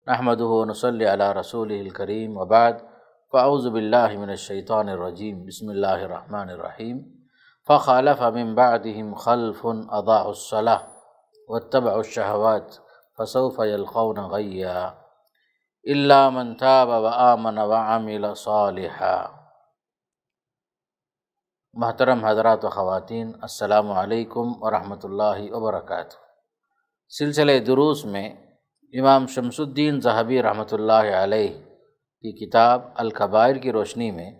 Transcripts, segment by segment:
نحمدہ ونصلی علی رسولہ الکریم وبعد فاعوذ باللہ من الشیطان الرجیم بسم اللہ الرحمن الرحیم فخلف من بعدهم خلف اضاعوا الصلاة واتبعوا الشہوات فسوف یلقون غیا الا من تاب وآمن وعمل صالحا۔ محترم حضرات و خواتین، السلام علیکم ورحمۃ اللہ وبرکاتہ۔ سلسلہ دروس میں امام شمس الدین ذہبی رحمۃ اللہ علیہ کی کتاب الکبائر کی روشنی میں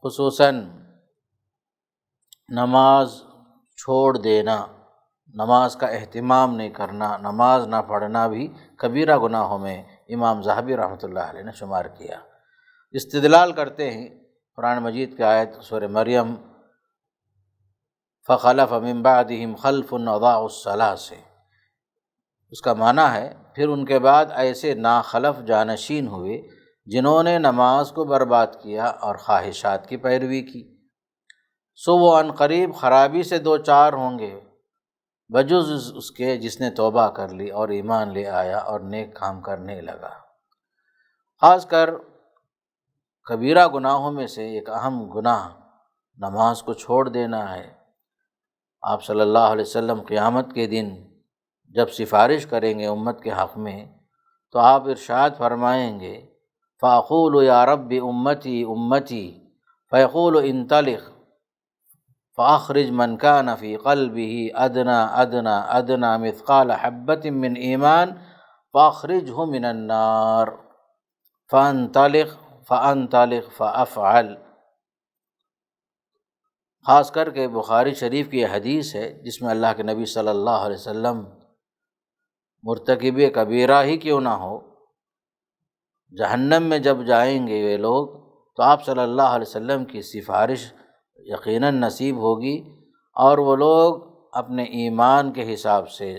خصوصاً نماز چھوڑ دینا، نماز کا اہتمام نہیں کرنا، نماز نہ پڑھنا بھی کبیرہ گناہوں میں امام ذہبی رحمۃ اللہ علیہ نے شمار کیا۔ استدلال کرتے ہیں قرآن مجید کی آیت سورہ مریم فخلف من بعدهم خلف اضاعوا الصلاة سے۔ اس کا معنی ہے پھر ان کے بعد ایسے ناخلف جانشین ہوئے جنہوں نے نماز کو برباد کیا اور خواہشات کی پیروی کی، سو وہ عن قریب خرابی سے دو چار ہوں گے بجز اس کے جس نے توبہ کر لی اور ایمان لے آیا اور نیک کام کرنے لگا۔ خاص کر کبیرہ گناہوں میں سے ایک اہم گناہ نماز کو چھوڑ دینا ہے۔ آپ صلی اللہ علیہ وسلم قیامت کے دن جب سفارش کریں گے امت کے حق میں تو آپ ارشاد فرمائیں گے فَأَقُولُ يَا رَبِّ أُمَّتِي أُمَّتِي فَيَقُولُ انطلق فَأَخْرِجْ مَنْ كَانَ فِي قَلْبِهِ أَدْنَى أَدْنَى أَدْنَى مِثْقَالَ حَبَّةٍ مِّنْ إِيمَانٍ فَأَخْرِجْهُ مِنَ النَّارِ فَأَنطَلِقْ فَأَفْعَلْ۔ خاص کر کے بخاری شریف کی یہ حدیث ہے جس میں اللہ کے نبی صلی اللہ علیہ وسلم مرتکب کبیرہ ہی کیوں نہ ہو جہنم میں جب جائیں گے یہ لوگ تو آپ صلی اللہ علیہ وسلم کی سفارش یقیناً نصیب ہوگی، اور وہ لوگ اپنے ایمان کے حساب سے،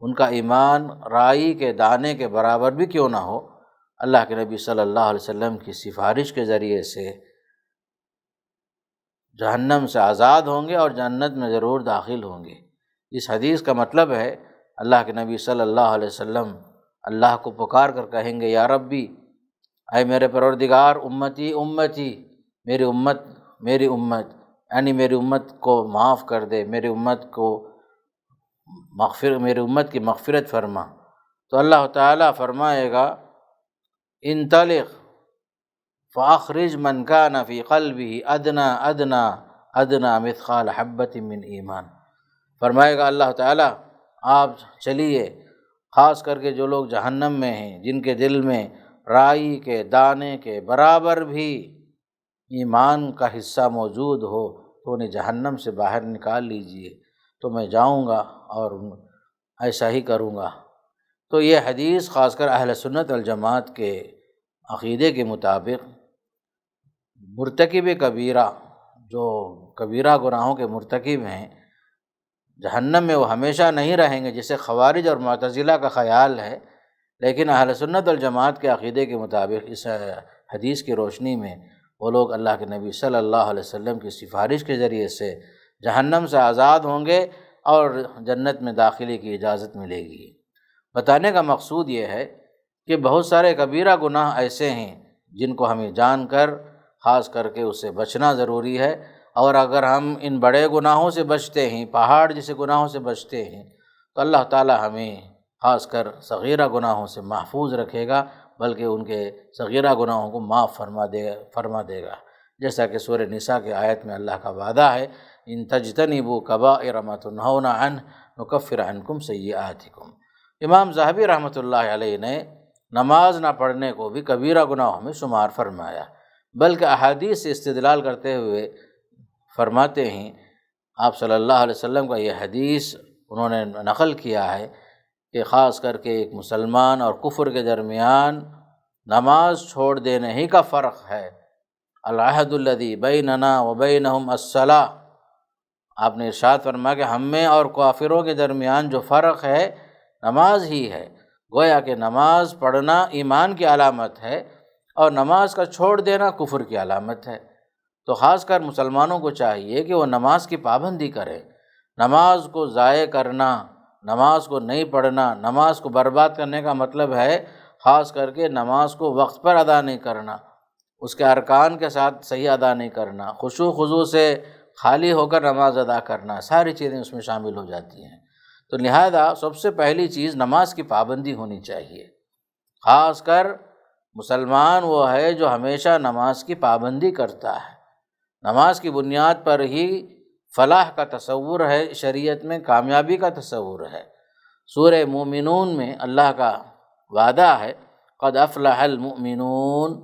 ان کا ایمان رائی کے دانے کے برابر بھی کیوں نہ ہو، اللہ کے نبی صلی اللہ علیہ وسلم کی سفارش کے ذریعے سے جہنم سے آزاد ہوں گے اور جنت میں ضرور داخل ہوں گے۔ اس حدیث کا مطلب ہے اللہ کے نبی صلی اللہ علیہ وسلم اللہ کو پکار کر کہیں گے یا ربی، اے میرے پروردگار، امتی امتی، میری امت یعنی میری امت کو معاف کر دے، میری امت کی مغفرت فرما۔ تو اللہ تعالیٰ فرمائے گا انطلق فاخرج من کان فی قلبہ ادنی ادنی ادنی مثقال حبۃ من ایمان۔ فرمائے گا اللہ تعالیٰ آپ چلیے، خاص کر کے جو لوگ جہنم میں ہیں، جن کے دل میں رائی کے دانے کے برابر بھی ایمان کا حصہ موجود ہو تو انہیں جہنم سے باہر نکال لیجئے، تو میں جاؤں گا اور ایسا ہی کروں گا۔ تو یہ حدیث خاص کر اہل سنت والجماعت کے عقیدے کے مطابق مرتکب کبیرہ، جو کبیرہ گناہوں کے مرتکب ہیں، جہنم میں وہ ہمیشہ نہیں رہیں گے جیسے خوارج اور معتزلہ کا خیال ہے، لیکن اہل سنت والجماعت کے عقیدے کے مطابق اس حدیث کی روشنی میں وہ لوگ اللہ کے نبی صلی اللہ علیہ وسلم کی سفارش کے ذریعے سے جہنم سے آزاد ہوں گے اور جنت میں داخلے کی اجازت ملے گی۔ بتانے کا مقصود یہ ہے کہ بہت سارے کبیرہ گناہ ایسے ہیں جن کو ہمیں جان کر خاص کر کے اس سے بچنا ضروری ہے، اور اگر ہم ان بڑے گناہوں سے بچتے ہیں، پہاڑ جیسے گناہوں سے بچتے ہیں، تو اللہ تعالیٰ ہمیں خاص کر صغیرہ گناہوں سے محفوظ رکھے گا، بلکہ ان کے صغیرہ گناہوں کو معاف فرما دے گا، جیسا کہ سورہ نساء کی آیت میں اللہ کا وعدہ ہے ان تجتنبوا کبائر ما تنہون عنہ نکفر عنکم سیئاتکم۔ امام ذہبی رحمۃ اللہ علیہ نے نماز نہ پڑھنے کو بھی کبیرہ گناہوں میں شمار فرمایا، بلکہ احادیث سے استدلال کرتے ہوئے فرماتے ہیں، آپ صلی اللہ علیہ وسلم کا یہ حدیث انہوں نے نقل کیا ہے کہ خاص کر کے ایک مسلمان اور کفر کے درمیان نماز چھوڑ دینے ہی کا فرق ہے۔ العہد الذی بیننا وبینہم الصلاۃ، آپ نے ارشاد فرمایا کہ ہم میں اور کافروں کے درمیان جو فرق ہے نماز ہی ہے۔ گویا کہ نماز پڑھنا ایمان کی علامت ہے اور نماز کا چھوڑ دینا کفر کی علامت ہے۔ تو خاص کر مسلمانوں کو چاہیے کہ وہ نماز کی پابندی کریں، نماز کو ضائع کرنا، نماز کو نہیں پڑھنا، نماز کو برباد کرنے کا مطلب ہے خاص کر کے نماز کو وقت پر ادا نہیں کرنا، اس کے ارکان کے ساتھ صحیح ادا نہیں کرنا، خشوع خضوع سے خالی ہو کر نماز ادا کرنا، ساری چیزیں اس میں شامل ہو جاتی ہیں۔ تو لہذا سب سے پہلی چیز نماز کی پابندی ہونی چاہیے۔ خاص کر مسلمان وہ ہے جو ہمیشہ نماز کی پابندی کرتا ہے۔ نماز کی بنیاد پر ہی فلاح کا تصور ہے، شریعت میں کامیابی کا تصور ہے۔ سورہ مومنون میں اللہ کا وعدہ ہے، قد افلح المؤمنون،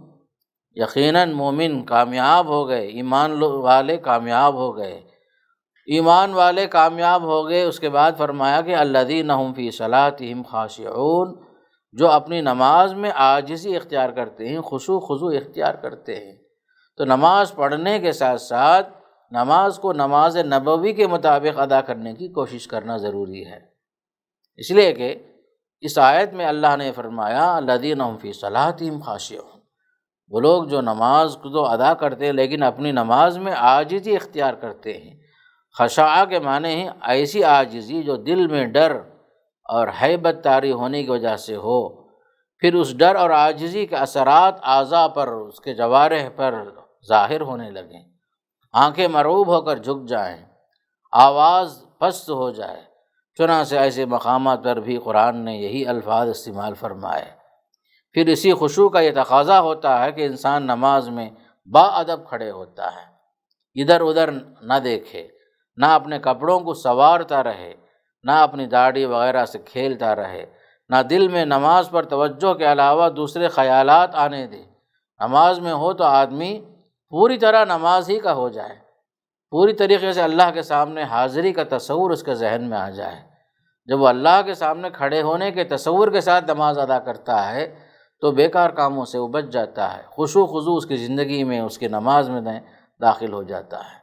یقیناً مومن کامیاب ہو گئے، ایمان والے کامیاب ہو گئے۔ ایمان والے کامیاب ہو گئے، اس کے بعد فرمایا کہ الذین هم فی صلاتہم خاشعون، جو اپنی نماز میں عاجزی اختیار کرتے ہیں، خشوع خضوع اختیار کرتے ہیں۔ تو نماز پڑھنے کے ساتھ ساتھ نماز کو نماز نبوی کے مطابق ادا کرنے کی کوشش کرنا ضروری ہے، اس لیے کہ اس آیت میں اللہ نے فرمایا الذین هم فی صلاتہم خاشعون، وہ لوگ جو نماز کو تو ادا کرتے ہیں لیکن اپنی نماز میں عاجزی اختیار کرتے ہیں۔ خشاع کے معنی ہیں ایسی عاجزی جو دل میں ڈر اور ہیبت طاری ہونے کی وجہ سے ہو، پھر اس ڈر اور عاجزی کے اثرات اعضاء پر، اس کے جوارح پر ظاہر ہونے لگیں، آنکھیں مرعوب ہو کر جھک جائیں، آواز پست ہو جائے۔ چنانچہ ایسے مقامات پر بھی قرآن نے یہی الفاظ استعمال فرمائے۔ پھر اسی خشوع کا یہ تقاضا ہوتا ہے کہ انسان نماز میں با ادب کھڑے ہوتا ہے، ادھر ادھر نہ دیکھے، نہ اپنے کپڑوں کو سنوارتا رہے، نہ اپنی داڑھی وغیرہ سے کھیلتا رہے، نہ دل میں نماز پر توجہ کے علاوہ دوسرے خیالات آنے دے۔ نماز میں ہو تو آدمی پوری طرح نماز ہی کا ہو جائے، پوری طریقے سے اللہ کے سامنے حاضری کا تصور اس کے ذہن میں آ جائے۔ جب وہ اللہ کے سامنے کھڑے ہونے کے تصور کے ساتھ نماز ادا کرتا ہے تو بیکار کاموں سے وہ بچ جاتا ہے، خشوع خضوع اس کی زندگی میں، اس کی نماز میں داخل ہو جاتا ہے۔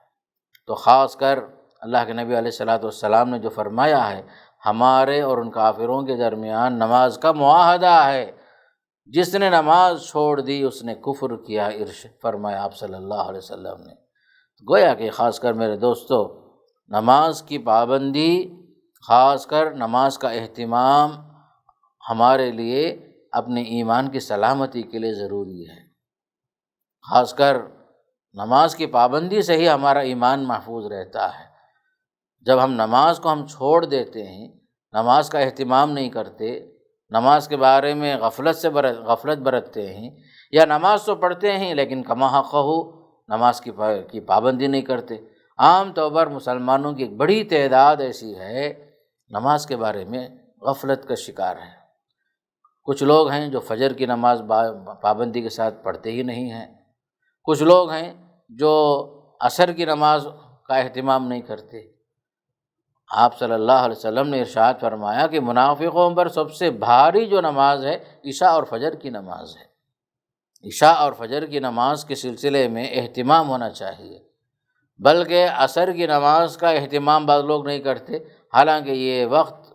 تو خاص کر اللہ کے نبی علیہ السلام نے جو فرمایا ہے، ہمارے اور ان کافروں کے درمیان نماز کا معاہدہ ہے، جس نے نماز چھوڑ دی اس نے کفر کیا، ارشاد فرمایا آپ صلی اللہ علیہ وسلم نے۔ گویا کہ خاص کر میرے دوستو، نماز کی پابندی، خاص کر نماز کا اہتمام ہمارے لیے اپنے ایمان کی سلامتی کے لیے ضروری ہے۔ خاص کر نماز کی پابندی سے ہی ہمارا ایمان محفوظ رہتا ہے۔ جب ہم نماز کو چھوڑ دیتے ہیں، نماز کا اہتمام نہیں کرتے، نماز کے بارے میں غفلت برتتے ہیں، یا نماز تو پڑھتے ہیں لیکن کما حقہ نماز کی پابندی نہیں کرتے۔ عام طور پر مسلمانوں کی ایک بڑی تعداد ایسی ہے نماز کے بارے میں غفلت کا شکار ہے۔ کچھ لوگ ہیں جو فجر کی نماز پابندی کے ساتھ پڑھتے ہی نہیں ہیں، کچھ لوگ ہیں جو عصر کی نماز کا اہتمام نہیں کرتے۔ آپ صلی اللہ علیہ وسلم نے ارشاد فرمایا کہ منافقوں پر سب سے بھاری جو نماز ہے عشاء اور فجر کی نماز ہے۔ عشاء اور فجر کی نماز کے سلسلے میں اہتمام ہونا چاہیے، بلکہ عصر کی نماز کا اہتمام بعض لوگ نہیں کرتے، حالانکہ یہ وقت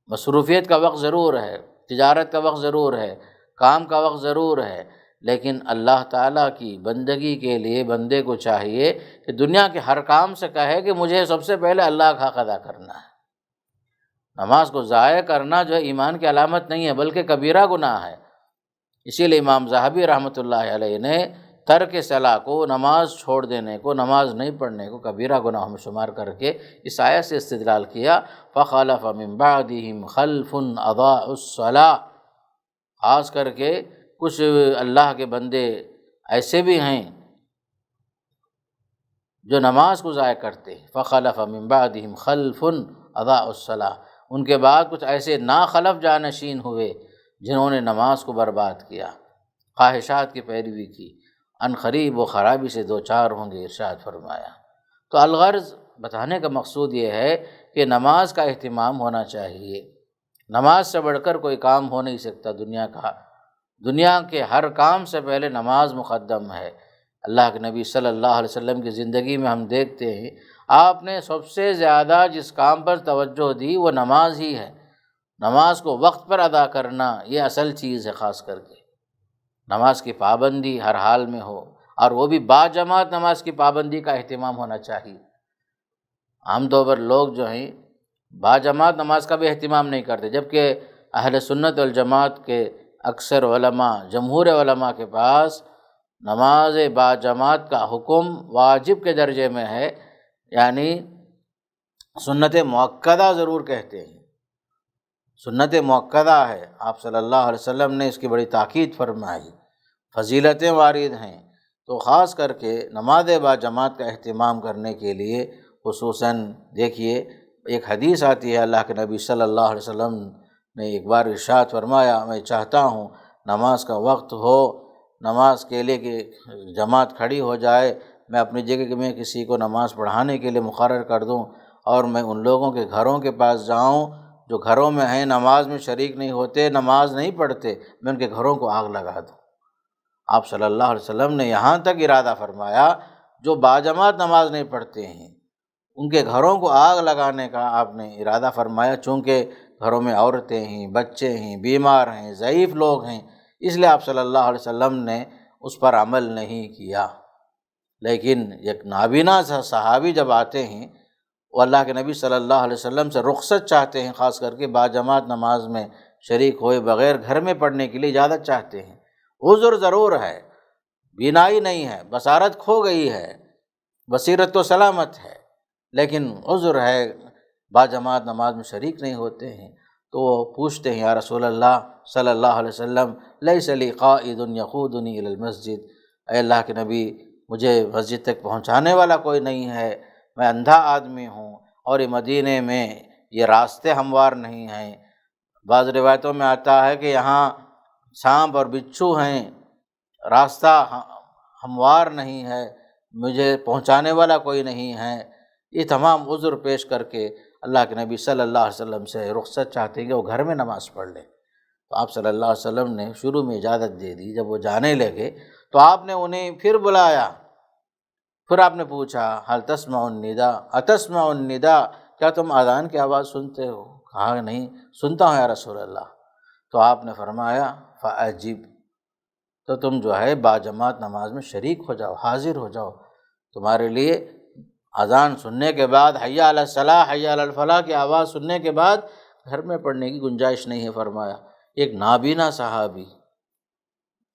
مصروفیت کا وقت ضرور ہے، تجارت کا وقت ضرور ہے، کام کا وقت ضرور ہے، لیکن اللہ تعالیٰ کی بندگی کے لیے بندے کو چاہیے کہ دنیا کے ہر کام سے کہے کہ مجھے سب سے پہلے اللہ کا حق ادا کرنا ہے۔ نماز کو ضائع کرنا جو ہے ایمان کی علامت نہیں ہے بلکہ کبیرہ گناہ ہے۔ اسی لیے امام ذہبی رحمۃ اللہ علیہ نے ترک صلاح کو، نماز چھوڑ دینے کو، نماز نہیں پڑھنے کو کبیرہ گناہ میں شمار کر کے اس آیت سے استدلال کیا، فخلف من بعدہم خلف اضاعوا الصلاۃ۔ خاص کر کے کچھ اللہ کے بندے ایسے بھی ہیں جو نماز کو ضائع کرتے ہیں، فخلف من بعدہم خلف اضاعوا الصلاۃ، ان کے بعد کچھ ایسے ناخلف جانشین ہوئے جنہوں نے نماز کو برباد کیا، خواہشات کی پیروی کی، ان قریب وہ خرابی سے دوچار ہوں گے، ارشاد فرمایا۔ تو الغرض بتانے کا مقصود یہ ہے کہ نماز کا اہتمام ہونا چاہیے۔ نماز سے بڑھ کر کوئی کام ہو نہیں سکتا دنیا کا، دنیا کے ہر کام سے پہلے نماز مقدم ہے۔ اللہ کے نبی صلی اللہ علیہ وسلم کی زندگی میں ہم دیکھتے ہیں آپ نے سب سے زیادہ جس کام پر توجہ دی وہ نماز ہی ہے۔ نماز کو وقت پر ادا کرنا یہ اصل چیز ہے، خاص کر کے نماز کی پابندی ہر حال میں ہو، اور وہ بھی باجماعت نماز کی پابندی کا اہتمام ہونا چاہیے۔ عام طور پر لوگ جو ہیں باجماعت نماز کا بھی اہتمام نہیں کرتے، جبکہ اہل سنت والجماعت کے اکثر علماء، جمہور علماء کے پاس نماز باجماعت کا حکم واجب کے درجے میں ہے، یعنی سنت مؤکدہ ضرور کہتے ہیں، سنت مؤکدہ ہے۔ آپ صلی اللہ علیہ وسلم نے اس کی بڑی تاکید فرمائی، فضیلتیں وارد ہیں، تو خاص کر کے نماز باجماعت کا اہتمام کرنے کے لیے خصوصاً دیکھیے ایک حدیث آتی ہے، اللہ کے نبی صلی اللہ علیہ وسلم نے ایک بار ارشاد فرمایا، میں چاہتا ہوں نماز کا وقت ہو، نماز کے لیے کہ جماعت کھڑی ہو جائے، میں اپنی جگہ میں کسی کو نماز پڑھانے کے لیے مقرر کر دوں، اور میں ان لوگوں کے گھروں کے پاس جاؤں جو گھروں میں ہیں، نماز میں شریک نہیں ہوتے، نماز نہیں پڑھتے، میں ان کے گھروں کو آگ لگا دوں۔ آپ صلی اللہ علیہ وسلم نے یہاں تک ارادہ فرمایا جو باجماعت نماز نہیں پڑھتے ہیں ان کے گھروں کو آگ لگانے کا آپ نے ارادہ فرمایا، چونکہ گھروں میں عورتیں ہیں، بچے ہیں، بیمار ہیں، ضعیف لوگ ہیں، اس لیے آپ صلی اللہ علیہ وسلم نے اس پر عمل نہیں کیا۔ لیکن ایک نابینا صحابی جب آتے ہیں، وہ اللہ کے نبی صلی اللہ علیہ وسلم سے رخصت چاہتے ہیں، خاص کر کے باجماعت نماز میں شریک ہوئے بغیر گھر میں پڑھنے کے لیے اجازت چاہتے ہیں۔ عذر ضرور ہے، بینائی نہیں ہے، بصارت کھو گئی ہے، بصیرت تو سلامت ہے، لیکن عذر ہے، باجماعت نماز میں شریک نہیں ہوتے ہیں، تو وہ پوچھتے ہیں یا رسول اللہ صلی اللہ علیہ وسلم لیس لی قائد یقودنی الی المسجد، اے اللہ کے نبی مجھے مسجد تک پہنچانے والا کوئی نہیں ہے، میں اندھا آدمی ہوں، اور یہ مدینے میں یہ راستے ہموار نہیں ہیں، بعض روایتوں میں آتا ہے کہ یہاں سانپ اور بچھو ہیں، راستہ ہموار نہیں ہے، مجھے پہنچانے والا کوئی نہیں ہے۔ یہ تمام عذر پیش کر کے اللہ کے نبی صلی اللہ علیہ وسلم سے رخصت چاہتے ہیں کہ وہ گھر میں نماز پڑھ لیں، تو آپ صلی اللہ علیہ وسلم نے شروع میں اجازت دے دی۔ جب وہ جانے لگے تو آپ نے انہیں پھر بلایا، پھر آپ نے پوچھا حل تسمع النداء اتسمع النداء، کیا تم اذان کی آواز سنتے ہو؟ کہا نہیں سنتا ہوں یا رسول اللہ۔ تو آپ نے فرمایا فاجب، تو تم جو ہے باجماعت نماز میں شریک ہو جاؤ، حاضر ہو جاؤ، تمہارے لیے اذان سننے کے بعد حی علی الصلاح حی علی الفلاح کی آواز سننے کے بعد گھر میں پڑھنے کی گنجائش نہیں ہے۔ فرمایا ایک نابینا صحابی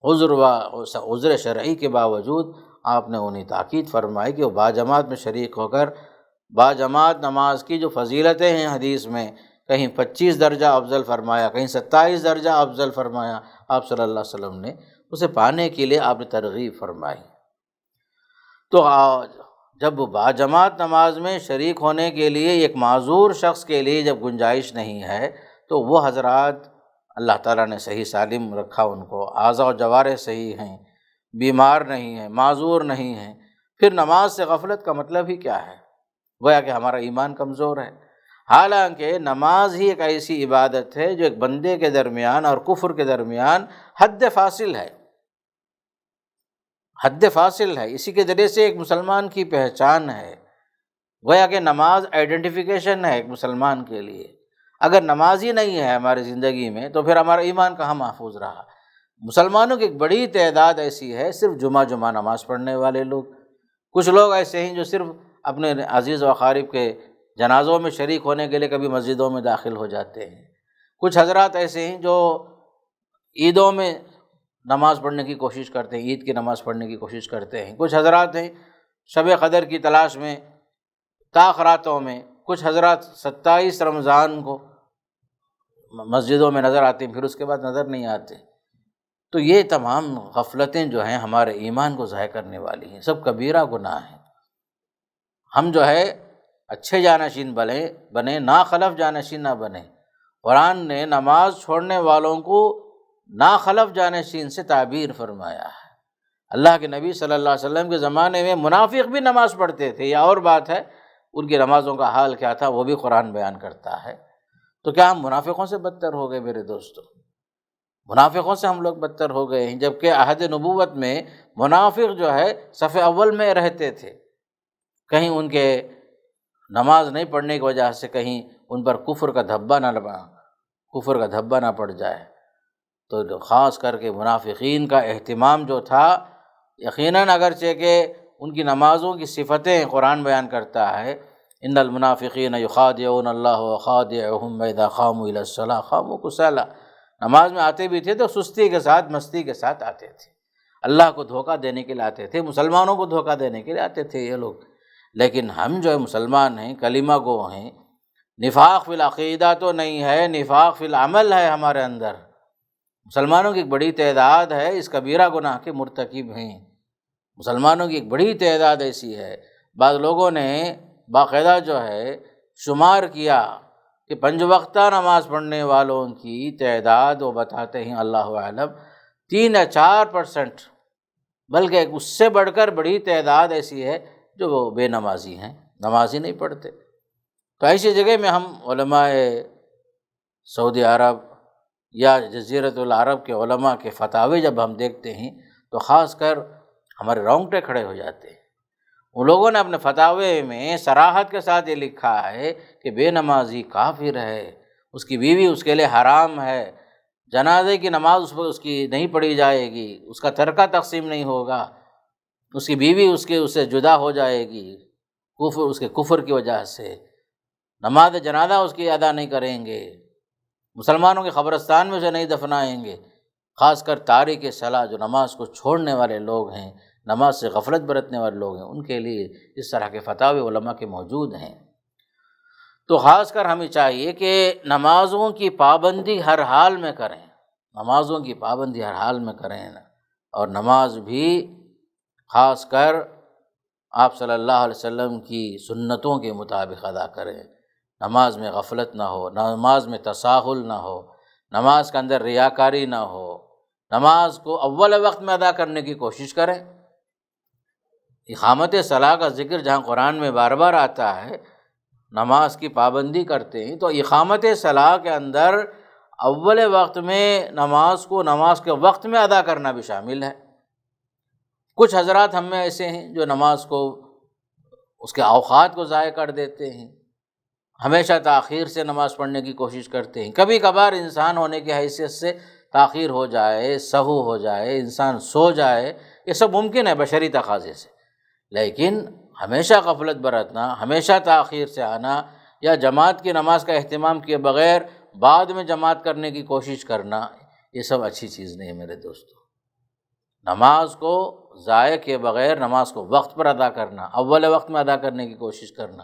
عذر شرعی کے باوجود آپ نے انہیں تاکید فرمائی کہ وہ باجماعت میں شریک ہو کر باجماعت نماز کی جو فضیلتیں ہیں حدیث میں کہیں 25 درجہ افضل فرمایا، کہیں 27 درجہ افضل فرمایا، آپ صلی اللہ علیہ وسلم نے اسے پانے کے لیے آپ نے ترغیب فرمائی۔ تو جب باجماعت نماز میں شریک ہونے کے لیے ایک معذور شخص کے لیے جب گنجائش نہیں ہے تو وہ حضرات اللہ تعالیٰ نے صحیح سالم رکھا، ان کو اعضاء و جوارح صحیح ہیں، بیمار نہیں ہیں، معذور نہیں ہیں، پھر نماز سے غفلت کا مطلب ہی کیا ہے؟ گویا کہ ہمارا ایمان کمزور ہے، حالانکہ نماز ہی ایک ایسی عبادت ہے جو ایک بندے کے درمیان اور کفر کے درمیان حد فاصل ہے، حد فاصل ہے، اسی کے ذریعے سے ایک مسلمان کی پہچان ہے، گویا کہ نماز آئیڈینٹیفیکیشن ہے ایک مسلمان کے لیے۔ اگر نماز ہی نہیں ہے ہماری زندگی میں تو پھر ہمارا ایمان کہاں محفوظ رہا؟ مسلمانوں کی ایک بڑی تعداد ایسی ہے صرف جمعہ نماز پڑھنے والے لوگ، کچھ لوگ ایسے ہیں جو صرف اپنے عزیز و اقارب کے جنازوں میں شریک ہونے کے لیے کبھی مسجدوں میں داخل ہو جاتے ہیں، کچھ حضرات ایسے ہیں جو عیدوں میں نماز پڑھنے کی کوشش کرتے ہیں، عید کی نماز پڑھنے کی کوشش کرتے ہیں، کچھ حضرات ہیں شب قدر کی تلاش میں تاخراتوں میں، کچھ حضرات 27 رمضان کو مسجدوں میں نظر آتے ہیں پھر اس کے بعد نظر نہیں آتے۔ تو یہ تمام غفلتیں جو ہیں ہمارے ایمان کو ضائع کرنے والی ہیں، سب کبیرہ گناہ ہیں۔ ہم جو ہے اچھے جانشین بنے، ناخلف جانشین نہ بنے۔ قرآن نے نماز چھوڑنے والوں کو ناخلف جانشین سے تعبیر فرمایا ہے۔ اللہ کے نبی صلی اللہ علیہ وسلم کے زمانے میں منافق بھی نماز پڑھتے تھے، یہ اور بات ہے ان کی نمازوں کا حال کیا تھا وہ بھی قرآن بیان کرتا ہے۔ تو کیا ہم منافقوں سے بدتر ہو گئے میرے دوستو؟ منافقوں سے ہم لوگ بدتر ہو گئے ہیں، جبکہ عہد نبوت میں منافق جو ہے صف اول میں رہتے تھے، کہیں ان کے نماز نہیں پڑھنے کی وجہ سے کہیں ان پر کفر کا دھبا نہ پڑ جائے۔ تو خاص کر کے منافقین کا اہتمام جو تھا، یقیناً اگرچہ کہ ان کی نمازوں کی صفتیں قرآن بیان کرتا ہے، ان المنافقین یخادعون اللہ وخادعهم اذا قاموا الی الصلاۃ قاموا کسالى، نماز میں آتے بھی تھے تو سستی کے ساتھ، مستی کے ساتھ آتے تھے، اللہ کو دھوکہ دینے کے لیے آتے تھے، مسلمانوں کو دھوکہ دینے کے لیے آتے تھے یہ لوگ۔ لیکن ہم جو ہے مسلمان ہیں، کلمہ گو ہیں، نفاق فی العقیدہ تو نہیں ہے، نفاق فی العمل ہے ہمارے اندر۔ مسلمانوں کی ایک بڑی تعداد ہے اس کبیرہ گناہ کے مرتکب ہیں، مسلمانوں کی ایک بڑی تعداد ایسی ہے۔ بعض لوگوں نے باقاعدہ جو ہے شمار کیا کہ 5 وقتہ نماز پڑھنے والوں کی تعداد وہ بتاتے ہیں اللہ اعلم 3 یا 4%، بلکہ اس سے بڑھ کر بڑی تعداد ایسی ہے جو وہ بے نمازی ہیں، نماز ہی نہیں پڑھتے۔ تو ایسی جگہ میں ہم علماء سعودی عرب یا جزیرۃ العرب کے علماء کے فتاوی جب ہم دیکھتے ہیں تو خاص کر ہمارے رونگٹے کھڑے ہو جاتے ہیں۔ ان لوگوں نے اپنے فتاوی میں صراحت کے ساتھ یہ لکھا ہے کہ بے نمازی کافر ہے، اس کی بیوی اس کے لیے حرام ہے، جنازے کی نماز اس کی نہیں پڑھی جائے گی، اس کا ترکہ تقسیم نہیں ہوگا، اس کی بیوی اس سے جدا ہو جائے گی اس کے کفر کی وجہ سے، نماز جنازہ اس کی ادا نہیں کریں گے، مسلمانوں کے قبرستان میں اسے نہیں دفنائیں گے۔ خاص کر تارک صلاح جو نماز کو چھوڑنے والے لوگ ہیں، نماز سے غفلت برتنے والے لوگ ہیں، ان کے لیے اس طرح کے فتاوی علماء کے موجود ہیں۔ تو خاص کر ہمیں چاہیے کہ نمازوں کی پابندی ہر حال میں کریں، نمازوں کی پابندی ہر حال میں کریں، اور نماز بھی خاص کر آپ صلی اللہ علیہ وسلم کی سنتوں کے مطابق ادا کریں۔ نماز میں غفلت نہ ہو، نماز میں تساہل نہ ہو، نماز کے اندر ریاکاری نہ ہو، نماز کو اول وقت میں ادا کرنے کی کوشش کریں۔ اقامت صلاح کا ذکر جہاں قرآن میں بار بار آتا ہے، نماز کی پابندی کرتے ہیں، تو اقامت صلاح کے اندر اول وقت میں نماز کو نماز کے وقت میں ادا کرنا بھی شامل ہے۔ کچھ حضرات ہم میں ایسے ہیں جو نماز کو اس کے اوقات کو ضائع کر دیتے ہیں، ہمیشہ تاخیر سے نماز پڑھنے کی کوشش کرتے ہیں۔ کبھی کبھار انسان ہونے کی حیثیت سے تاخیر ہو جائے، سہو ہو جائے، انسان سو جائے، یہ سب ممکن ہے بشری تقاضے سے، لیکن ہمیشہ غفلت برتنا، ہمیشہ تاخیر سے آنا، یا جماعت کی نماز کا اہتمام کیے بغیر بعد میں جماعت کرنے کی کوشش کرنا، یہ سب اچھی چیز نہیں ہے میرے دوستو۔ نماز کو ضائع کیے بغیر نماز کو وقت پر ادا کرنا، اول وقت میں ادا کرنے کی کوشش کرنا۔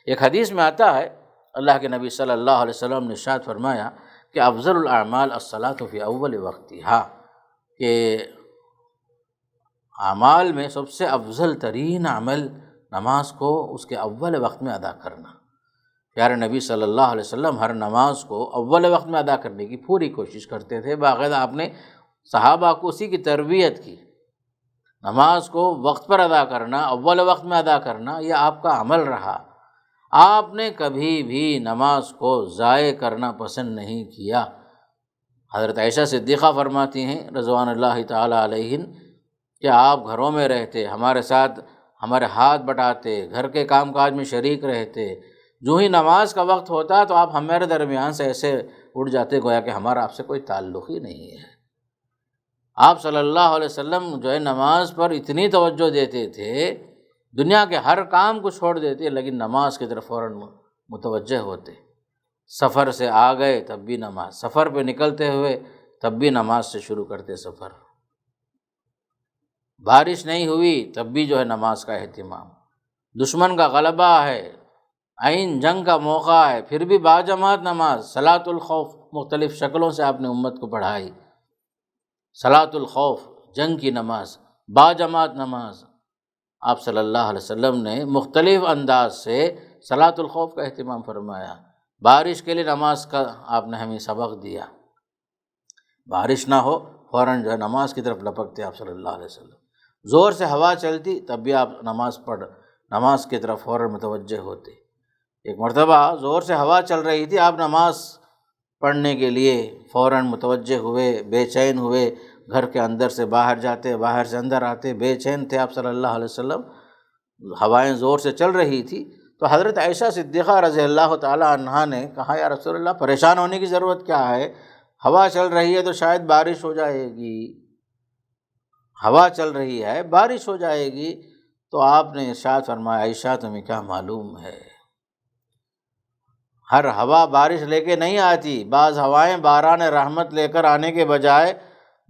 ایک حدیث میں آتا ہے، اللہ کے نبی صلی اللہ علیہ وسلم نے ارشاد فرمایا کہ افضل الاعمال الصلاۃ فی اول وقتہا، کہ اعمال میں سب سے افضل ترین عمل نماز کو اس کے اول وقت میں ادا کرنا۔ پیارے نبی صلی اللہ علیہ وسلم ہر نماز کو اول وقت میں ادا کرنے کی پوری کوشش کرتے تھے، باقاعدہ آپ نے صحابہ کو اسی کی تربیت کی۔ نماز کو وقت پر ادا کرنا، اول وقت میں ادا کرنا، یہ آپ کا عمل رہا۔ آپ نے کبھی بھی نماز کو ضائع کرنا پسند نہیں کیا۔ حضرت عائشہ صدیقہ فرماتی ہیں رضوان اللہ تعالی علیہن کہ آپ گھروں میں رہتے، ہمارے ساتھ ہمارے ہاتھ بٹاتے، گھر کے کام کاج میں شریک رہتے، جو ہی نماز کا وقت ہوتا تو آپ ہمارے درمیان سے ایسے اٹھ جاتے گویا کہ ہمارا آپ سے کوئی تعلق ہی نہیں ہے۔ آپ صلی اللہ علیہ وسلم جو ہے نماز پر اتنی توجہ دیتے تھے، دنیا کے ہر کام کو چھوڑ دیتے، لیکن نماز کی طرف فوراً متوجہ ہوتے۔ سفر سے آ گئے تب بھی نماز، سفر پہ نکلتے ہوئے تب بھی نماز سے شروع کرتے سفر، بارش نہیں ہوئی تب بھی جو ہے نماز کا اہتمام، دشمن کا غلبہ ہے، عین جنگ کا موقع ہے، پھر بھی باجماعت نماز، صلاۃ الخوف مختلف شکلوں سے آپ نے امت کو پڑھائی۔ صلاۃ الخوف، جنگ کی نماز، باجماعت نماز، آپ صلی اللہ علیہ وسلم نے مختلف انداز سے صلاۃ الخوف کا اہتمام فرمایا۔ بارش کے لیے نماز کا آپ نے ہمیں سبق دیا، بارش نہ ہو فوراً جو ہے نماز کی طرف لپکتے آپ صلی اللہ علیہ وسلم، زور سے ہوا چلتی تب بھی آپ نماز کی طرف فوراً متوجہ ہوتے۔ ایک مرتبہ زور سے ہوا چل رہی تھی، آپ نماز پڑھنے کے لیے فوراً متوجہ ہوئے، بے چین ہوئے، گھر کے اندر سے باہر جاتے، باہر سے اندر آتے، بے چین تھے آپ صلی اللہ علیہ وسلم۔ ہوائیں زور سے چل رہی تھی تو حضرت عائشہ صدیقہ رضی اللہ تعالی عنہا نے کہا یا رسول اللہ پریشان ہونے کی ضرورت کیا ہے، ہوا چل رہی ہے تو شاید بارش ہو جائے گی، ہوا چل رہی ہے بارش ہو جائے گی۔ تو آپ نے ارشاد فرمایا عائشہ تمہیں کیا معلوم ہے، ہر ہوا بارش لے کے نہیں آتی، بعض ہوائیں باران رحمت لے کر آنے کے بجائے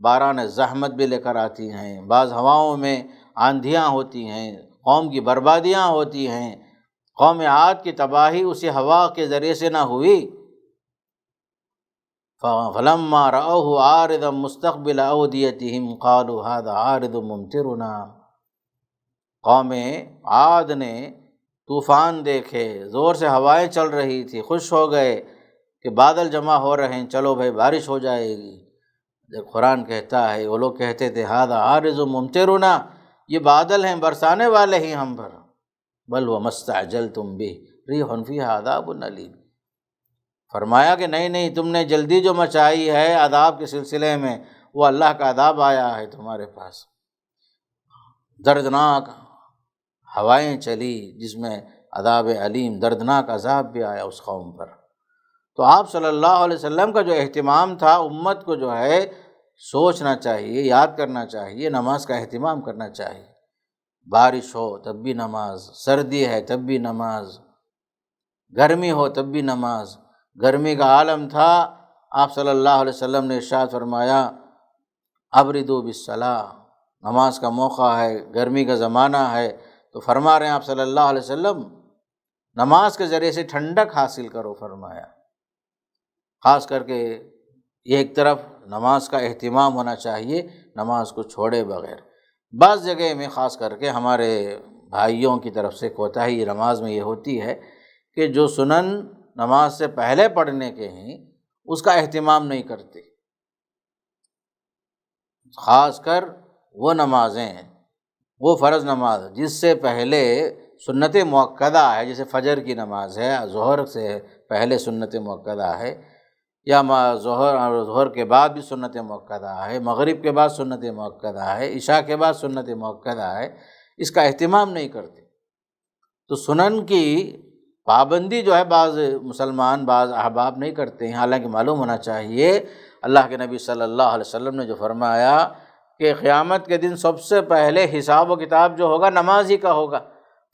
باران زحمت بھی لے کر آتی ہیں۔ بعض ہواؤں میں آندھیاں ہوتی ہیں، قوم کی بربادیاں ہوتی ہیں۔ قوم عاد کی تباہی اسی ہوا کے ذریعے سے نہ ہوئی۔ فَلَمَّا رَأَوْهُ عَارِضًا مُسْتَقْبِلَ أَوْدِيَتِهِمْ قَالُوا هَٰذَا عَارِضٌ مُمْطِرُنَا۔ قوم عاد نے طوفان دیکھے، زور سے ہوائیں چل رہی تھی، خوش ہو گئے کہ بادل جمع ہو رہے ہیں، چلو بھائی بارش ہو جائے گی۔ جب قرآن کہتا ہے، وہ لوگ کہتے تھے هَٰذَا عَارِضٌ مُمْطِرُنَا، یہ بادل ہیں برسانے والے ہی ہم پر۔ بل وَمَا اسْتَعْجَلْتُم بِهِ رِيحٌ فِيهَا عَذَابٌ أَلِيمٌ۔ فرمایا کہ نہیں تم نے جلدی جو مچائی ہے عذاب کے سلسلے میں، وہ اللہ کا عذاب آیا ہے تمہارے پاس، دردناک ہوائیں چلی جس میں عذاب علیم، دردناک عذاب بھی آیا اس قوم پر۔ تو آپ صلی اللہ علیہ وسلم کا جو اہتمام تھا، امت کو جو ہے سوچنا چاہیے، یاد کرنا چاہیے، نماز کا اہتمام کرنا چاہیے۔ بارش ہو تب بھی نماز، سردی ہے تب بھی نماز، گرمی ہو تب بھی نماز۔ گرمی کا عالم تھا، آپ صلی اللہ علیہ وسلم نے ارشاد فرمایا ابردوا بالصلاۃ، نماز کا موقع ہے، گرمی کا زمانہ ہے، تو فرما رہے ہیں آپ صلی اللہ علیہ وسلم نماز کے ذریعے سے ٹھنڈک حاصل کرو فرمایا۔ خاص کر کے ایک طرف نماز کا اہتمام ہونا چاہیے، نماز کو چھوڑے بغیر۔ بعض جگہ میں خاص کر کے ہمارے بھائیوں کی طرف سے کوتاہی نماز میں یہ ہوتی ہے کہ جو سنن نماز سے پہلے پڑھنے کے ہیں اس کا اہتمام نہیں کرتے، خاص کر وہ نمازیں، وہ فرض نماز جس سے پہلے سنت مؤکدہ ہے، جیسے فجر کی نماز ہے، ظہر سے پہلے سنت مؤکدہ ہے، یا ظہر کے بعد بھی سنت مؤکدہ ہے، مغرب کے بعد سنت مؤکدہ ہے، عشاء کے بعد سنت مؤکدہ ہے، اس کا اہتمام نہیں کرتے۔ تو سنن کی پابندی جو ہے بعض مسلمان، بعض احباب نہیں کرتے ہیں، حالانکہ معلوم ہونا چاہیے اللہ کے نبی صلی اللہ علیہ وسلم نے جو فرمایا کہ قیامت کے دن سب سے پہلے حساب و کتاب جو ہوگا نماز ہی کا ہوگا،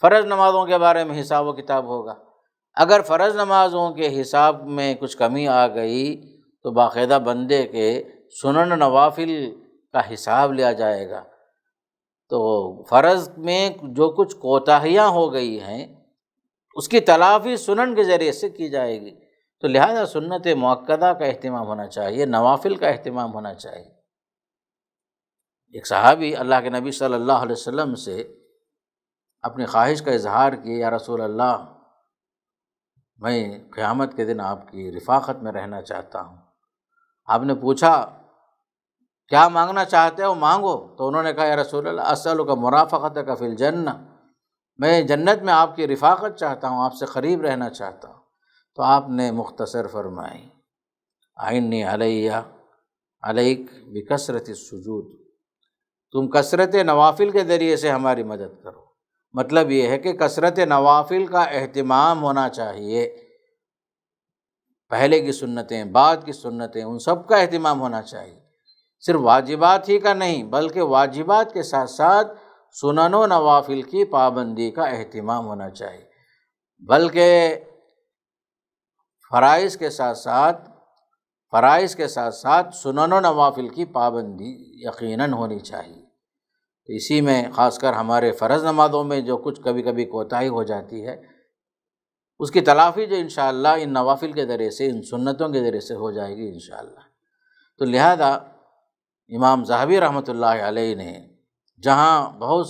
فرض نمازوں کے بارے میں حساب و کتاب ہوگا۔ اگر فرض نمازوں کے حساب میں کچھ کمی آ گئی تو باقاعدہ بندے کے سنن نوافل کا حساب لیا جائے گا۔ تو فرض میں جو کچھ کوتاہیاں ہو گئی ہیں اس کی تلافی سنن کے ذریعے سے کی جائے گی، تو لہذا سنت مؤکدہ کا اہتمام ہونا چاہیے، نوافل کا اہتمام ہونا چاہیے۔ ایک صحابی اللہ کے نبی صلی اللہ علیہ وسلم سے اپنی خواہش کا اظہار کیا، یا رسول اللہ میں قیامت کے دن آپ کی رفاقت میں رہنا چاہتا ہوں۔ آپ نے پوچھا کیا مانگنا چاہتے ہو مانگو، تو انہوں نے کہا یا رسول اللہ اسألک مرافقتک فی الجنہ، میں جنت میں آپ کی رفاقت چاہتا ہوں، آپ سے قریب رہنا چاہتا ہوں۔ تو آپ نے مختصر فرمائی اعنی علیک بکثرت السجود، تم کثرت نوافل کے ذریعے سے ہماری مدد کرو۔ مطلب یہ ہے کہ کثرت نوافل کا اہتمام ہونا چاہیے، پہلے کی سنتیں، بعد کی سنتیں، ان سب کا اہتمام ہونا چاہیے، صرف واجبات ہی کا نہیں بلکہ واجبات کے ساتھ ساتھ سنن و نوافل کی پابندی کا اہتمام ہونا چاہیے، بلکہ فرائض کے ساتھ ساتھ سنن و نوافل کی پابندی یقیناً ہونی چاہیے۔ تو اسی میں خاص کر ہمارے فرض نمازوں میں جو کچھ کبھی کبھی کوتاہی ہو جاتی ہے اس کی تلافی جو انشاءاللہ ان نوافل کے ذریعے سے، ان سنتوں کے ذریعے سے ہو جائے گی انشاءاللہ۔ تو لہذا امام ذہبی رحمۃ اللہ علیہ نے جہاں بہت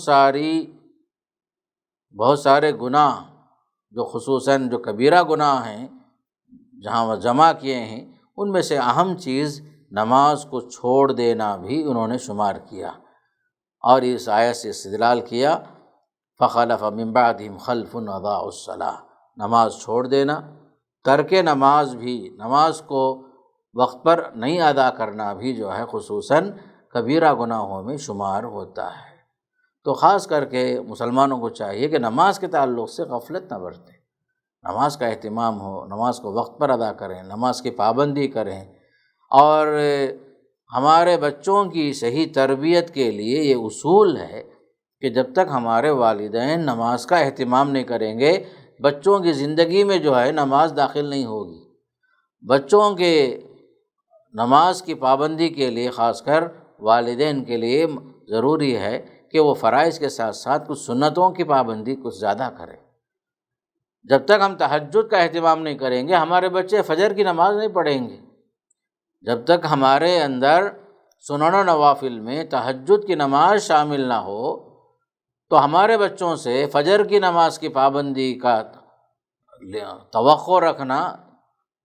سارے گناہ جو خصوصاً جو کبیرہ گناہ ہیں جہاں وہ جمع کیے ہیں، ان میں سے اہم چیز نماز کو چھوڑ دینا بھی انہوں نے شمار کیا، اور اس آیت سے استدلال کیا فخلف من بعدہم خلف اضاعوا الصلاۃ، نماز چھوڑ دینا، ترک نماز بھی، نماز کو وقت پر نہیں ادا کرنا بھی جو ہے خصوصاً کبیرہ گناہوں میں شمار ہوتا ہے۔ تو خاص کر کے مسلمانوں کو چاہیے کہ نماز کے تعلق سے غفلت نہ برتیں، نماز کا اہتمام ہو، نماز کو وقت پر ادا کریں، نماز کی پابندی کریں، اور ہمارے بچوں کی صحیح تربیت کے لیے یہ اصول ہے کہ جب تک ہمارے والدین نماز کا اہتمام نہیں کریں گے، بچوں کی زندگی میں جو ہے نماز داخل نہیں ہوگی۔ بچوں کے نماز کی پابندی کے لیے خاص کر والدین کے لیے ضروری ہے کہ وہ فرائض کے ساتھ ساتھ کچھ سنتوں کی پابندی کچھ زیادہ کریں۔ جب تک ہم تہجد کا اہتمام نہیں کریں گے ہمارے بچے فجر کی نماز نہیں پڑھیں گے۔ جب تک ہمارے اندر سنن و نوافل میں تہجد کی نماز شامل نہ ہو تو ہمارے بچوں سے فجر کی نماز کی پابندی کا توقع رکھنا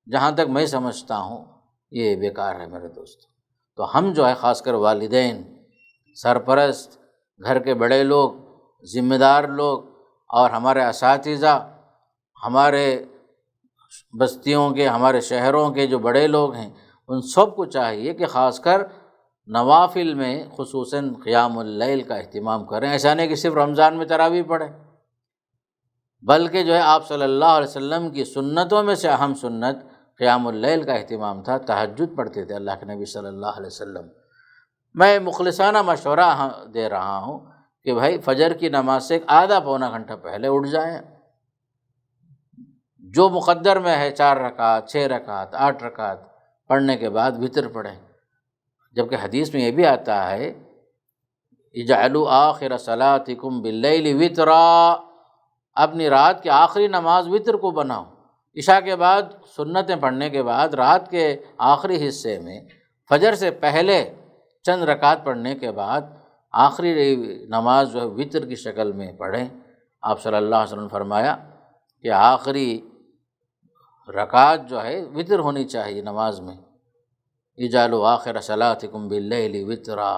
جہاں تک میں سمجھتا ہوں یہ بیکار ہے میرے دوست۔ تو ہم جو ہے خاص کر والدین، سرپرست، گھر کے بڑے لوگ، ذمہ دار لوگ اور ہمارے اساتذہ، ہمارے بستیوں کے، ہمارے شہروں کے جو بڑے لوگ ہیں، ان سب کو چاہیے کہ خاص کر نوافل میں خصوصاً قیام اللیل کا اہتمام کریں۔ ایسا نہیں کہ صرف رمضان میں تراویح پڑھیں، بلکہ جو ہے آپ صلی اللہ علیہ وسلم کی سنتوں میں سے اہم سنت قیام اللیل کا اہتمام تھا، تہجد پڑھتے تھے اللہ کے نبی صلی اللہ علیہ وسلم۔ میں مخلصانہ مشورہ دے رہا ہوں کہ بھائی فجر کی نماز سے آدھا پونا گھنٹہ پہلے اٹھ جائیں، جو مقدر میں ہے 4 رکعت، 6 رکعت، 8 رکعت پڑھنے کے بعد وتر پڑھیں۔ جبکہ حدیث میں یہ بھی آتا ہے اجعلوا آخر صلاتکم باللیل وترا، اپنی رات کی آخری نماز وتر کو بناؤ۔ عشاء کے بعد سنتیں پڑھنے کے بعد رات کے آخری حصے میں فجر سے پہلے چند رکعت پڑھنے کے بعد آخری نماز جو ہے وتر کی شکل میں پڑھیں۔ آپ صلی اللہ علیہ وسلم نے فرمایا کہ آخری رکعت جو ہے وتر ہونی چاہیے نماز میں، اجعلوا آخر صلاتکم باللیل وترا۔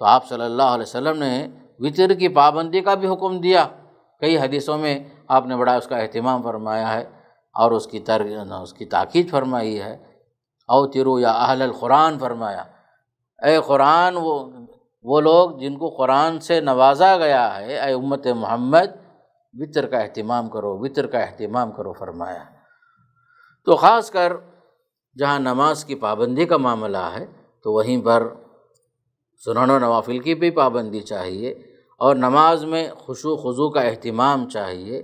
تو آپ صلی اللہ علیہ وسلم نے وتر کی پابندی کا بھی حکم دیا، کئی حدیثوں میں آپ نے بڑا اس کا اہتمام فرمایا ہے اور اس کی تاکید فرمائی ہے۔ اوتروا یا اہل القرآن فرمایا، اے قرآن وہ لوگ جن کو قرآن سے نوازا گیا ہے، اے امت محمد وتر کا اہتمام کرو، وتر کا اہتمام کرو فرمایا۔ تو خاص کر جہاں نماز کی پابندی کا معاملہ ہے تو وہیں پر سنن و نوافل کی بھی پابندی چاہیے، اور نماز میں خشوع خضوع کا اہتمام چاہیے،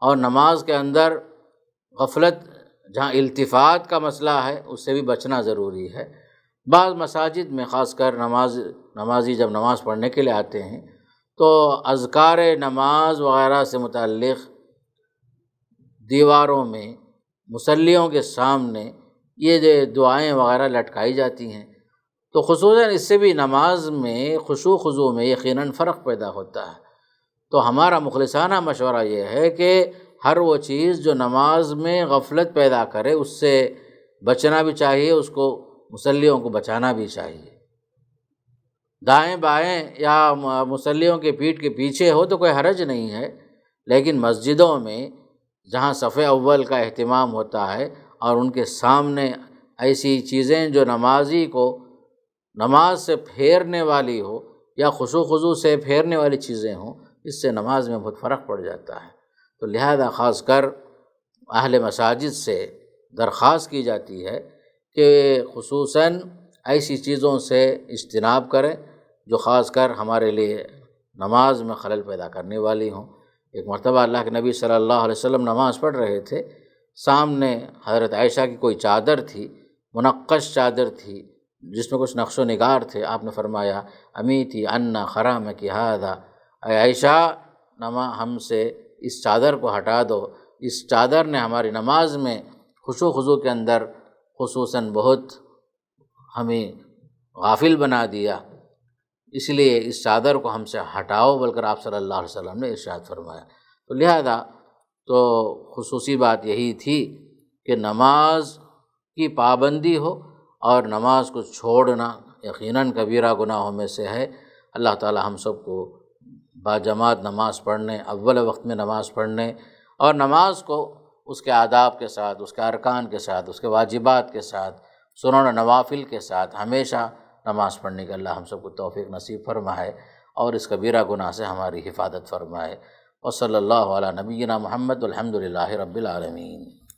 اور نماز کے اندر غفلت، جہاں التفات کا مسئلہ ہے اس سے بھی بچنا ضروری ہے۔ بعض مساجد میں خاص کر نمازی جب نماز پڑھنے کے لیے آتے ہیں تو اذکار نماز وغیرہ سے متعلق دیواروں میں، مصلیوں کے سامنے یہ دعائیں وغیرہ لٹکائی جاتی ہیں، تو خصوصاً اس سے بھی نماز میں خشوع خضوع میں یقیناً فرق پیدا ہوتا ہے۔ تو ہمارا مخلصانہ مشورہ یہ ہے کہ ہر وہ چیز جو نماز میں غفلت پیدا کرے اس سے بچنا بھی چاہیے، اس کو مصلیوں کو بچانا بھی چاہیے۔ دائیں بائیں یا مصلیوں کے پیٹھ کے پیچھے ہو تو کوئی حرج نہیں ہے، لیکن مسجدوں میں جہاں صف اول کا اہتمام ہوتا ہے اور ان کے سامنے ایسی چیزیں جو نمازی کو نماز سے پھیرنے والی ہو یا خشوع خضوع سے پھیرنے والی چیزیں ہوں، اس سے نماز میں بہت فرق پڑ جاتا ہے۔ تو لہذا خاص کر اہل مساجد سے درخواست کی جاتی ہے کہ خصوصاً ایسی چیزوں سے اجتناب کریں جو خاص کر ہمارے لیے نماز میں خلل پیدا کرنے والی ہوں۔ ایک مرتبہ اللہ کے نبی صلی اللہ علیہ وسلم نماز پڑھ رہے تھے، سامنے حضرت عائشہ کی کوئی چادر تھی، منقش چادر تھی جس میں کچھ نقش و نگار تھے۔ آپ نے فرمایا امیتی انا خرامک ھذا، اے عائشہ ہم سے اس چادر کو ہٹا دو، اس چادر نے ہماری نماز میں خشوع خضوع کے اندر خصوصاً بہت ہمیں غافل بنا دیا، اس لیے اس چادر کو ہم سے ہٹاؤ، بلکہ آپ صلی اللہ علیہ وسلم نے ارشاد فرمایا۔ تو لہذا تو خصوصی بات یہی تھی کہ نماز کی پابندی ہو، اور نماز کو چھوڑنا یقیناً کبیرہ گناہوں میں سے ہے۔ اللہ تعالی ہم سب کو باجماعت نماز پڑھنے، اول وقت میں نماز پڑھنے، اور نماز کو اس کے آداب کے ساتھ، اس کے ارکان کے ساتھ، اس کے واجبات کے ساتھ، سنن و نوافل کے ساتھ ہمیشہ نماز پڑھنے کے اللہ ہم سب کو توفیق نصیب فرمائے، اور اس کبیرہ گناہ سے ہماری حفاظت فرمائے۔ وصلی اللہ علی نبینا محمد، الحمد للہ رب العالمین۔